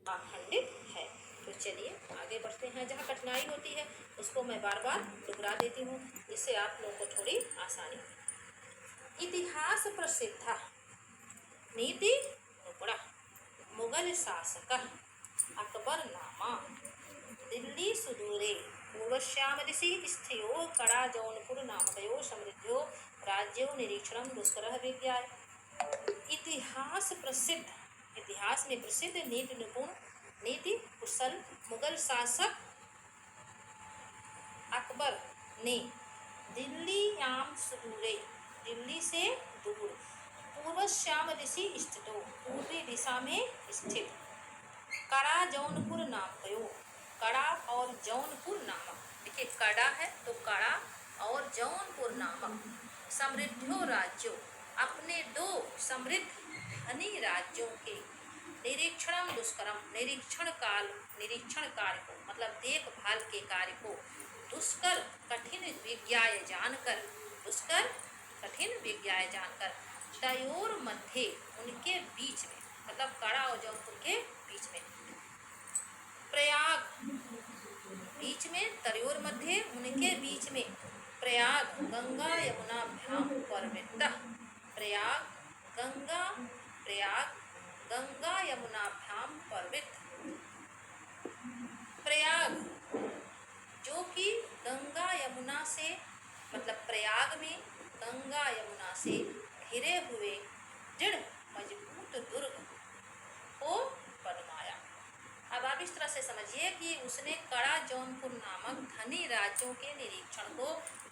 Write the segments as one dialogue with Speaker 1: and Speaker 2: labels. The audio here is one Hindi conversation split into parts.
Speaker 1: अखंडित है। तो चलिए आगे बढ़ते हैं। जहाँ कठिनाई होती है उसको मैं बार बार दोहरा देती हूँ, जिससे आप लोगों को थोड़ी आसानी हो। इतिहास प्रसिद्ध नीति नुक्कड़ा मुगल शासक अकबर नामा दिल्ली सुदूरे पूर्वश्याम दिशि स्थितो कड़ा जौनपुर नामकयो समृद्धो राज्यो निरीक्षण दुष्कर विज्ञाय। इतिहास प्रसिद्ध, इतिहास में प्रसिद्ध नीति निपुण नीति कुशल मुगल शासक अकबर ने दिल्ली याम सुदूरे दिल्ली से दूर पूर्वश्याम दिशि स्थितो पूर्वी दिशा में स्थित कड़ा जौनपुर नामकयो कड़ा और जौनपुर नामक, देखिए कड़ा है तो कड़ा और जौनपुर नामक समृद्धो राज्यों अपने दो समृद्ध धनी राज्यों के निरीक्षण दुष्करम निरीक्षण कार्य को मतलब देखभाल के कार्य को दुष्कर कठिन विज्ञाय जानकर दुष्कर कठिन विज्ञाय जानकर तयोर मध्य उनके बीच में मतलब कड़ा और जौनपुर के बीच में प्रयाग बीच में तयोर मध्य उनके बीच में प्रयाग गंगा यमुना भ्याम परमित प्रयाग गंगा यमुना भ्याम पर्वत प्रयाग जो कि गंगा यमुना से मतलब प्रयाग में गंगा यमुना से घिरे हुए दृढ़ मजबूत दुर्ग को बनवाया। अब आप इस तरह से समझिए कि उसने कड़ा जौनपुर नामक धनी राज्यों के निरीक्षण को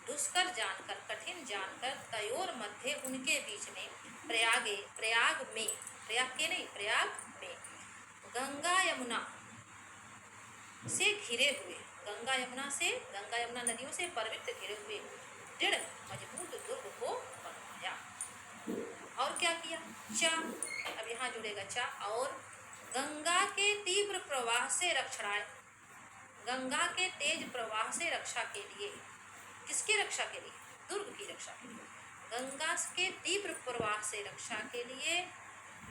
Speaker 1: दुष्कर जानकर कठिन जानकर तयोर मध्य उनके बीच में प्रयाग में गंगा यमुना से घिरे हुए गंगा यमुना नदियों से पर्वत घिरे हुए दृढ़ मजबूत दुर्ग को बनवाया। और क्या किया? चा, अब यहाँ जुड़ेगा चा, और गंगा के तीव्र प्रवाह से रक्षणाय गंगा के तेज प्रवाह से रक्षा के लिए, किसकी रक्षा के लिए? दुर्ग की रक्षा के लिए। गंगा के तीव्र प्रवाह से रक्षा के लिए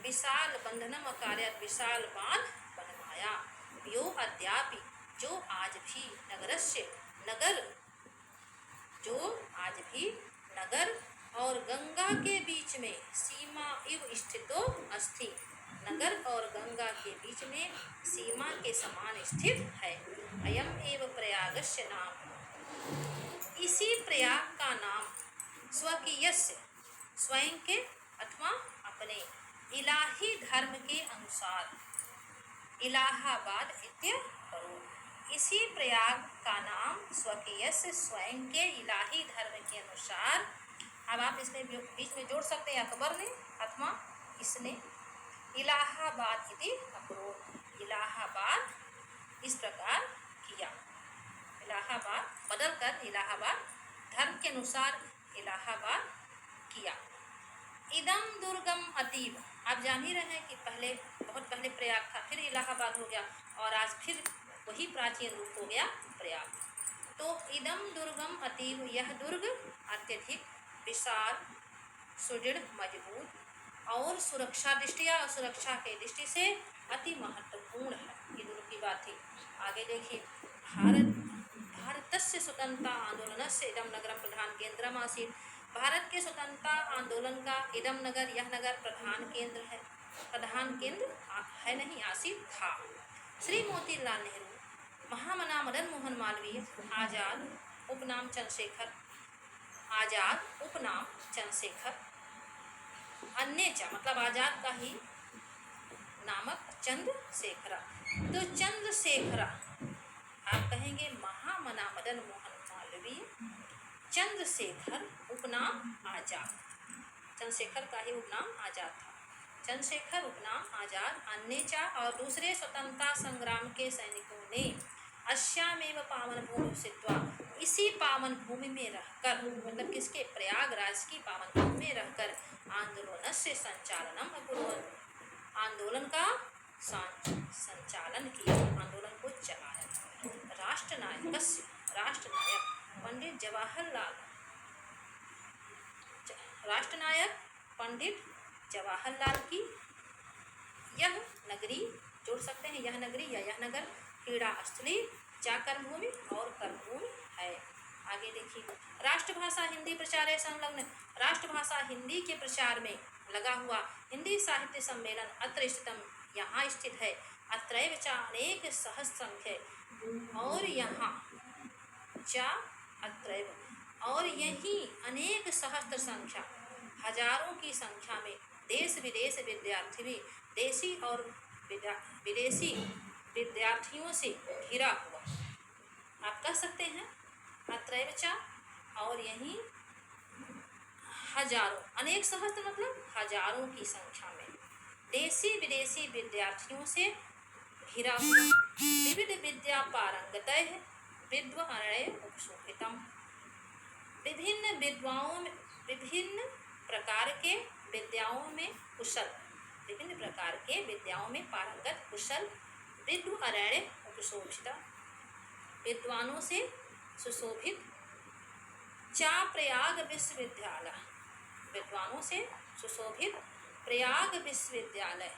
Speaker 1: विशाल बंधनम कार्य विशाल बांध बनवाया। यो अद्यापि जो आज भी नगर और गंगा के बीच में सीमा इव स्थितो अस्ति नगर और गंगा के बीच में सीमा के समान स्थित है। अयम एव प्रयागस्य नाम, इसी प्रयाग का नाम स्वकीयस्य स्वयं के अथवा अपने इलाही धर्म के अनुसार इलाहाबाद करो। इसी प्रयाग का नाम स्वकीयस्य स्वयं के इलाही धर्म के अनुसार, अब आप इसमें बीच में जोड़ सकते हैं अकबर ने अथवा इसने, इलाहाबाद इति अकरोत्, इलाहाबाद इस प्रकार किया, इलाहाबाद बदल कर इलाहाबाद धर्म के अनुसार इलाहाबाद किया। इदम दुर्गम अतीव, आप जान ही रहे हैं कि बहुत पहले प्रयाग था, फिर इलाहाबाद हो गया और आज फिर वही प्राचीन रूप हो गया प्रयाग। तो इदम दुर्गम अतीव, यह दुर्ग अत्यधिक विशाल सुदृढ़ मजबूत और सुरक्षा के दृष्टि से अति महत्वपूर्ण है। ये दुर्ग की बात थी। आगे देखिए, भारतस्य स्वतंत्रता आंदोलन से इदम नगरम प्रधान केंद्रम आसीत्, भारत के स्वतंत्रता आंदोलन का इदम नगर, यह नगर प्रधान केंद्र है नहीं, आसीत् था। श्री मोतीलाल नेहरू, महामना मदन मोहन मालवीय, आजाद उपनाम चंद्रशेखर, अन्य मतलब आजाद का ही नामक चंद्रशेखरा। तो चंद्रशेखरा आप कहेंगे महामना मदन मोहन मालवीय, चंद्रशेखर उपनाम आजाद, चंद्रशेखर का ही उपनाम आजाद था। चंद्रशेखर उपनाम आजाद, अन्य और दूसरे स्वतंत्रता संग्राम के सैनिकों ने अस्यामेव पावन भूमि स्थित्वा, इसी पावन भूमि में रहकर, मतलब किसके? प्रयागराज की पावन भूमि में रहकर आंदोलन से संचालनम अकुर्वन्, आंदोलन का संचालन किया, आंदोलन को चलाया। राष्ट्रनायक पंडित जवाहरलाल की यह नगरी जोड़ सकते हैं यह नगरी या यह नगर क्रीड़ा स्थली चा कर्मभूमि और कर्मभूमि है। आगे देखिए, राष्ट्रभाषा हिंदी प्रचार संलग्न, राष्ट्रभाषा हिंदी के प्रचार में लगा हुआ हिंदी साहित्य सम्मेलन अत्र स्थितम, यहाँ स्थित है। अत्रैव च अनेक सहस्र संख्य, और यहाँ चा अत्रैव, और यही अनेक सहस्त्र संख्या, हजारों की संख्या में देश विदेश विद्यार्थी भी देशी और विदेशी विद्यार्थियों से घिरा हुआ। आप कह सकते हैं अत्रैव च, और यही हजारों, अनेक सहस्त्र मतलब हजारों की संख्या में देशी विदेशी विद्यार्थियों से घिरा हुआ। विविध विद्या पारंगतः विद्वानय उपशोभितम, विभिन्न विद्वाओं में, विभिन्न प्रकार के विद्याओं में कुशल, विभिन्न प्रकार के विद्याओं में पारंगत कुशल, विद्वानय उपशोभित, विद्वानों से सुशोभित। चा प्रयाग विश्वविद्यालय, विद्वानों से सुशोभित प्रयाग विश्वविद्यालय,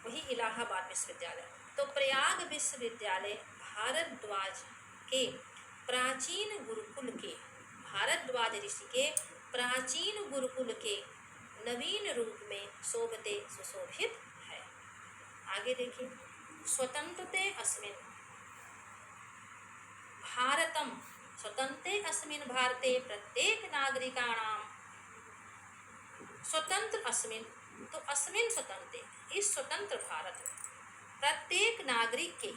Speaker 1: वही इलाहाबाद विश्वविद्यालय। तो प्रयाग विश्वविद्यालय भारद्वाज के प्राचीन गुरुकुल के, भारद्वाज ऋषि के प्राचीन गुरुकुल के नवीन रूप में शोभते सुशोभित है। आगे देखिए, स्वतंत्रते अस्मिन् भारतम, स्वतंत्रे अस्मिन् भारते प्रत्येक नागरिकाणां, स्वतंत्र अस्मिन्, तो अस्मिन् स्वतंत्रे, इस स्वतंत्र भारत में प्रत्येक नागरिक के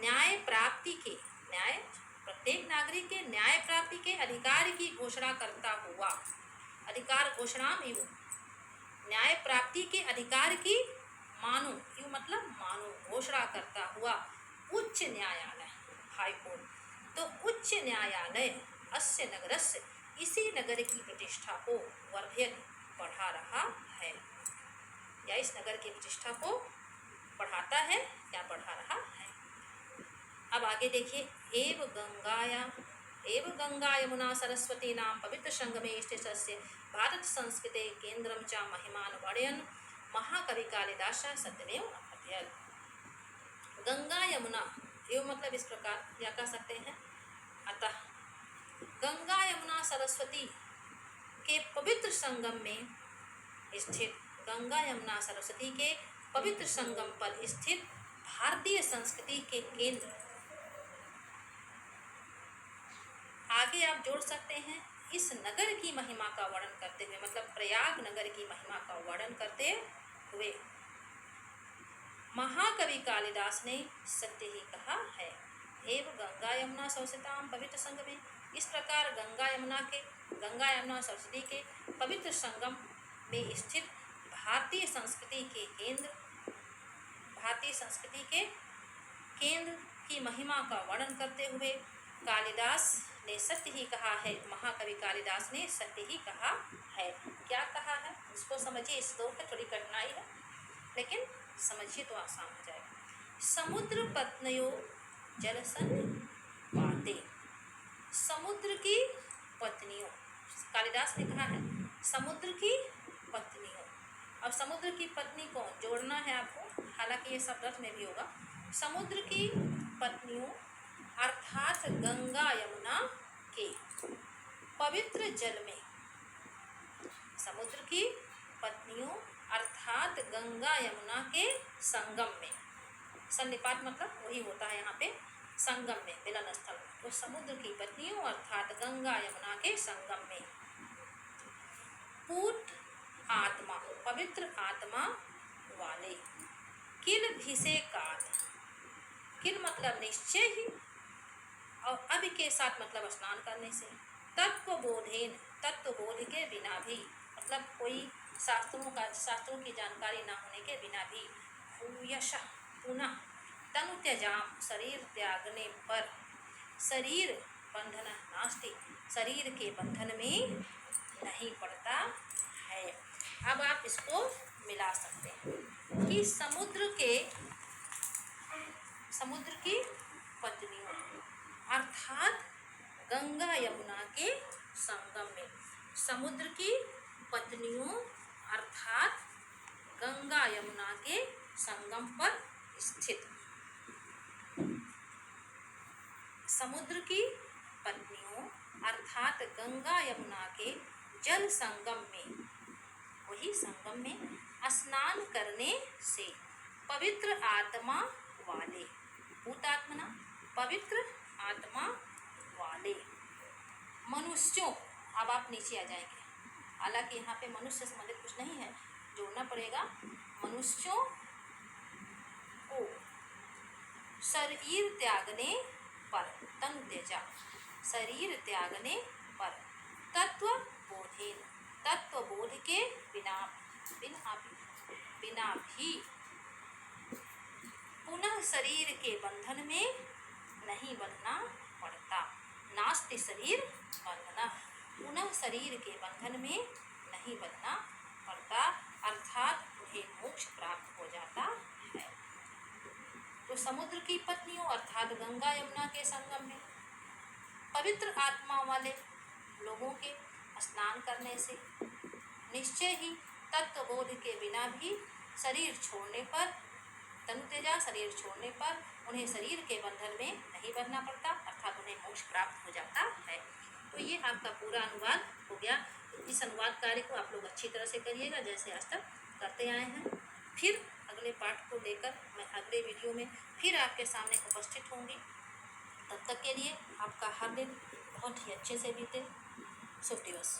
Speaker 1: न्याय प्राप्ति के, न्याय, प्रत्येक नागरिक के न्याय प्राप्ति के अधिकार की घोषणा करता हुआ, अधिकार घोषणा एवं न्याय प्राप्ति के अधिकार की मानो, यू मतलब मानो, घोषणा करता हुआ उच्च न्यायालय, हाई कोर्ट, तो उच्च न्यायालय अस्य नगरस्य, इसी नगर की प्रतिष्ठा को वर्धयति, बढ़ा रहा है, या इस नगर की प्रतिष्ठा को बढ़ाता है या बढ़ा रहा है। अब आगे देखिए, एव गंगा यमुना सरस्वती नाम पवित्र संगमे स्थितस्य भारत संस्कृते केंद्रम च महिमान वर्णयन् महाकवि कालिदास सत्यमेव अकथयत्। गंगा यमुना, एव मतलब इस प्रकार या कह सकते हैं, अतः गंगा यमुना सरस्वती के पवित्र संगम में स्थित, गंगा यमुना सरस्वती के पवित्र संगम पर स्थित भारतीय संस्कृति के केंद्र। आगे आप जोड़ सकते हैं, इस नगर की महिमा का वर्णन करते हुए, मतलब प्रयाग नगर की महिमा का वर्णन करते हुए महाकवि कालिदास ने सत्य ही कहा है। एवं गंगा यमुना सरस्वतीम पवित्र संगमे, इस प्रकार गंगा यमुना सरस्वती के पवित्र संगम में स्थित भारतीय संस्कृति के केंद्र, भारतीय संस्कृति के केंद्र की महिमा का वर्णन करते हुए कालिदास ने सत्य ही कहा है, महाकवि कालिदास ने सत्य ही कहा है। क्या कहा है इसको समझिए, इस श्लोक में थोड़ी कठिनाई है लेकिन समझिए तो आसान हो जाएगा। समुद्र पत्नियों जलसन्निपाते, समुद्र की पत्नियों, कालिदास ने कहा है समुद्र की पत्नियों। अब समुद्र की पत्नी कौन, जोड़ना है आपको, हालांकि ये शब्द अर्थ में भी होगा। समुद्र की पत्नियों अर्थात गंगा यमुना के पवित्र जल में, समुद्र की पत्नियों अर्थात गंगा यमुना के संगम में, सन्निपात मतलब वही होता है यहाँ पे संगम में, मिलन स्थल में, तो समुद्र की पत्नियों अर्थात गंगा यमुना के संगम में पूत आत्मा, पवित्र आत्मा वाले, किल भिषेकात्, किल मतलब निश्चय ही, और अब के साथ मतलब स्नान करने से, तत्वबोधेन, तत्वबोध के बिना भी, मतलब कोई शास्त्रों की जानकारी ना होने के बिना भी, भूयश पुनः तनु त्यजाम, शरीर त्यागने पर, शरीर बंधन नास्ति, शरीर के बंधन में नहीं पड़ता है। अब आप इसको मिला सकते हैं कि समुद्र की पत्नियों अर्थात गंगा यमुना के संगम में, समुद्र की पत्नियों अर्थात गंगा यमुना के संगम पर स्थित। समुद्र की पत्नियों अर्थात गंगा यमुना के जल संगम में, वही संगम में स्नान करने से पवित्र आत्मा वाले, भूतात्मना पवित्र आत्मा वाले मनुष्यों, अब आप नीचे आ जाएंगे, हालांकि यहाँ पे मनुष्य से संबंधित कुछ नहीं है, जोड़ना पड़ेगा। मनुष्यों को शरीर त्यागने पर, तनु त्यजा, शरीर त्यागने पर तत्व बोधेन, तत्व बोध के बिना भी पुनः शरीर के बंधन में नहीं बंधना पड़ता। नास्ति शरीर बंधना, पुनः शरीर के बंधन में नहीं बंधना पड़ता, अर्थात उन्हें मोक्ष प्राप्त हो जाता है। तो समुद्र की पत्नियों अर्थात गंगा यमुना के संगम में पवित्र आत्मा वाले लोगों के स्नान करने से निश्चय ही तत्वबोध के बिना भी शरीर छोड़ने पर, तनुतेजा शरीर छोड़ने पर उन्हें शरीर के बंधन में नहीं बंधना पड़ता, अर्थात उन्हें मोक्ष प्राप्त हो जाता है। तो ये आपका पूरा अनुवाद हो गया। इस अनुवाद कार्य को आप लोग अच्छी तरह से करिएगा जैसे आज तक करते आए हैं। फिर अगले पाठ को लेकर मैं अगले वीडियो में फिर आपके सामने उपस्थित होंगी। तब तक के लिए आपका हर दिन बहुत ही अच्छे से बीते। शुभ दिवस।